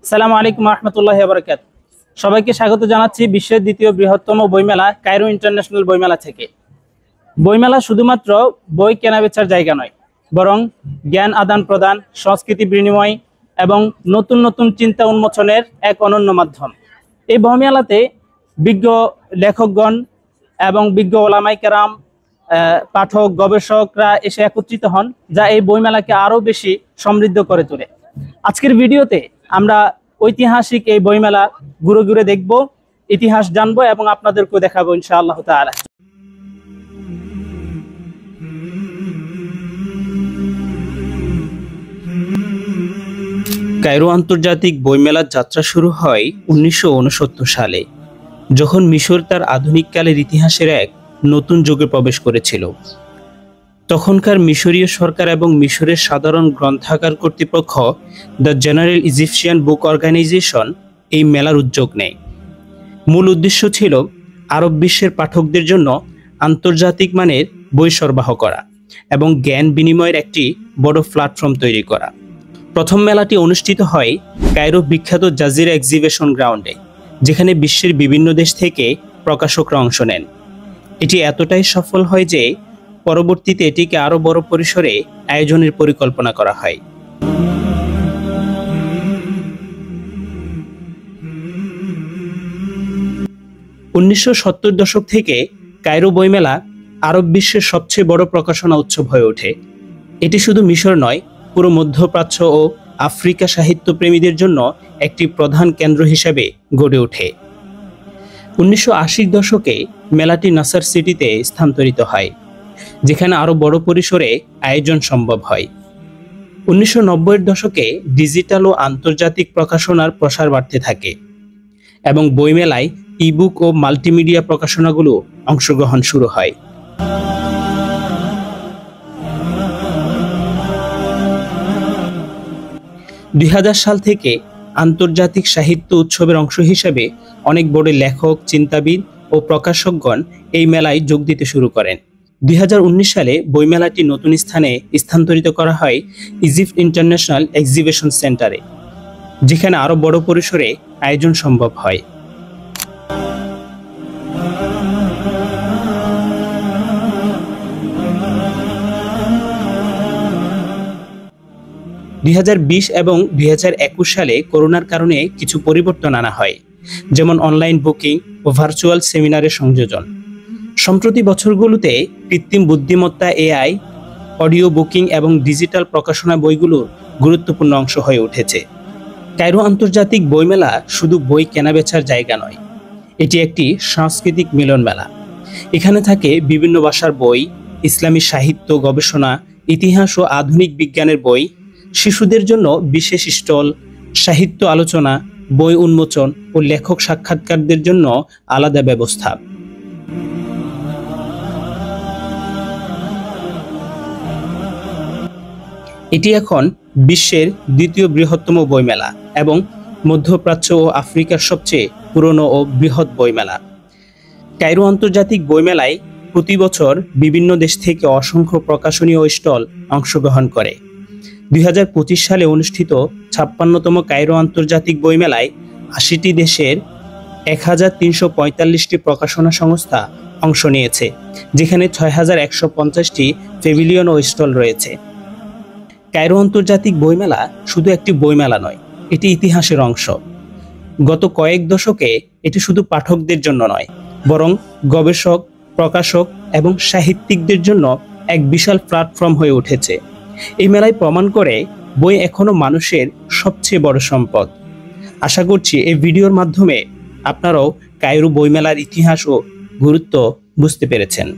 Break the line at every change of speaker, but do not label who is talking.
আসসালামু আলাইকুম রহমতুল্লাহি ওয়া বারাকাতুহু। সবাইকে স্বাগত জানাচ্ছি বিশ্বের দ্বিতীয় বৃহত্তম বইমেলা কায়রো ইন্টারন্যাশনাল বইমেলা থেকে। বইমেলা শুধুমাত্র বই কেনাবেচার জায়গা নয়, বরং জ্ঞান আদান প্রদান, সংস্কৃতি বিনিময় এবং নতুন নতুন চিন্তা উন্মোচনের এক অনন্য মাধ্যম। এই বইমেলাতে বিজ্ঞ লেখকগণ এবং বিজ্ঞ ওলামায়ে কেরাম, পাঠক, গবেষকরা এসে একত্রিত হন, যা এই বইমেলাকে আরও বেশি সমৃদ্ধ করে তোলে। আজকের ভিডিওতে আমরা ঐতিহাসিক এই বইমেলা ঘুরে ঘুরে দেখব, ইতিহাস জানবো এবং আপনাদেরকেও দেখাবো ইনশাআল্লাহ তাআলা। কায়রো আন্তর্জাতিক বইমেলার যাত্রা শুরু হয় 1969 সালে, যখন মিশর তার আধুনিককালের ইতিহাসের এক নতুন যুগে প্রবেশ করেছিল। তখনকার মিশরীয় সরকার এবং মিশরের সাধারণ গ্রন্থাগার কর্তৃপক্ষ the General Egyptian Book Organisation এই মেলার উদ্যোগ নেয়। মূল উদ্দেশ্য ছিল আরব বিশ্বের পাঠকদের জন্য আন্তর্জাতিক মানের বই সরবরাহ করা এবং জ্ঞান বিনিময়ের একটি বড় প্ল্যাটফর্ম তৈরি করা। প্রথম মেলাটি অনুষ্ঠিত হয় কায়রো বিখ্যাত জাজিরা এক্সিবিশন গ্রাউন্ডে, যেখানে বিশ্বের বিভিন্ন দেশ থেকে প্রকাশকরা অংশ নেন। এটি এতটাই সফল হয় যে পরবর্তীতে এটিকে আরো বড় পরিসরে আয়োজনের পরিকল্পনা করা হয়। 1970 দশক থেকে কায়রো বইমেলা আরব বিশ্বের সবচেয়ে বড় প্রকাশনা উৎসব হয়ে ওঠে। এটি শুধু মিশর নয়, পুরো মধ্যপ্রাচ্য ও আফ্রিকা সাহিত্যপ্রেমীদের জন্য একটি প্রধান কেন্দ্র হিসেবে গড়ে ওঠে। 1980 দশকে মেলাটি নাসার সিটিতে স্থানান্তরিত হয়, যেখানে আরো বড় পরিসরে আয়োজন সম্ভব হয়। 1990-এর দশকে ডিজিটাল ও আন্তর্জাতিক প্রকাশনার প্রসার বাড়তে থাকে এবং বইমেলায় ইবুক ও মাল্টিমিডিয়া প্রকাশনাগুলো অংশগ্রহণ শুরু হয়। 2000 সাল থেকে আন্তর্জাতিক সাহিত্য উৎসবের অংশ হিসেবে অনেক বড় লেখক, চিন্তাবিদ ও প্রকাশকগণ এই মেলায় যোগ দিতে শুরু করেন। 2019 সালে বইমেলাটি নতুন স্থানে স্থানান্তরিত করা হয় ইজিপ্ট ইন্টারন্যাশনাল এক্সিবিশন সেন্টারে, যেখানে আরো বড় পরিসরে আয়োজন সম্ভব হয়। 2020 এবং 2021 সালে করোনার কারণে কিছু পরিবর্তন আনা হয়, যেমন অনলাইন বুকিং ও ভার্চুয়াল সেমিনারের সংযোজন। সম্প্রতি বছরগুলোতে কৃত্রিম বুদ্ধিমত্তা, এআই, অডিও বুকিং এবং ডিজিটাল প্রকাশনা বইগুলোর গুরুত্বপূর্ণ অংশ হয়ে উঠেছে। কায়রো আন্তর্জাতিক বইমেলা শুধু বই কেনাবেচার জায়গা নয়, এটি একটি সাংস্কৃতিক মিলন মেলা। এখানে থাকে বিভিন্ন ভাষার বই, ইসলামী সাহিত্য, গবেষণা, ইতিহাস ও আধুনিক বিজ্ঞানের বই, শিশুদের জন্য বিশেষ স্টল, সাহিত্য আলোচনা, বই উন্মোচন ও লেখক সাক্ষাৎকারদের জন্য আলাদা ব্যবস্থা। এটি এখন বিশ্বের দ্বিতীয় বৃহত্তম বইমেলা এবং মধ্যপ্রাচ্য ও আফ্রিকার সবচেয়ে পুরনো ও বৃহৎ বইমেলা। কায়রো আন্তর্জাতিক বইমেলায় প্রতি বছর বিভিন্ন দেশ থেকে অসংখ্য প্রকাশনী ও স্টল অংশগ্রহণ করে। 2025 সালে অনুষ্ঠিত 56তম কায়রো আন্তর্জাতিক বইমেলায় 80টি দেশের 1345টি প্রকাশনা সংস্থা অংশ নিয়েছে, যেখানে 6150টি প্যাভিলিয়ন ও স্টল রয়েছে। কায়রো আন্তর্জাতিক বইমেলা শুধু একটি বইমেলা নয়, এটি ইতিহাসের অংশ। গত কয়েক দশকে এটি শুধু পাঠকদের জন্য নয়, বরং গবেষক, প্রকাশক এবং সাহিত্যিকদের জন্য এক বিশাল প্ল্যাটফর্ম হয়ে উঠেছে। এই মেলায় প্রমাণ করে বই এখনো মানুষের সবচেয়ে বড় সম্পদ। আশা করছি এই ভিডিওর মাধ্যমে আপনারাও কায়রো বইমেলার ইতিহাস ও গুরুত্ব বুঝতে পেরেছেন।